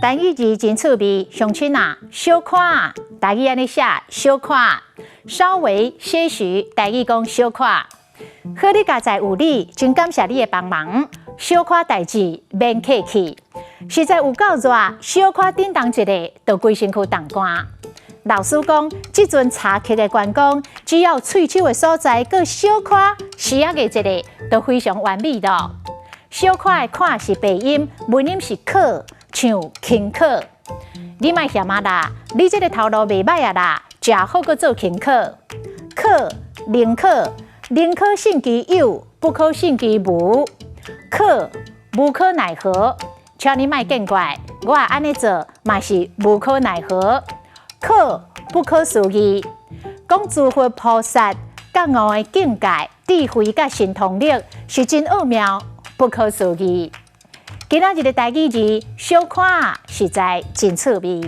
台语字真趣味，乡亲啊，小看，台语安尼写小看，稍微些许，台语讲小看。好你家在有你，真感谢你的帮忙。小看代志免客气，实在有够热，小看叮当一个，就规身躯冻干。老师讲，即阵查克的员工，只要喙手的所在，佮小看时啊个一个，都非常完美的。小看的看是鼻音，文音是可。像轻可，你莫嫌啊啦！你这个头路袂歹啊啦，食好个做轻可。可宁可，宁可信其有，不可信其无。可无可奈何，请你莫见怪，我安尼做嘛是无可奈何。可不可思议，讲诸佛菩萨觉悟的境界、智慧甲神通力是真奥妙，不可思议。今仔日的台语字小看实在真趣味。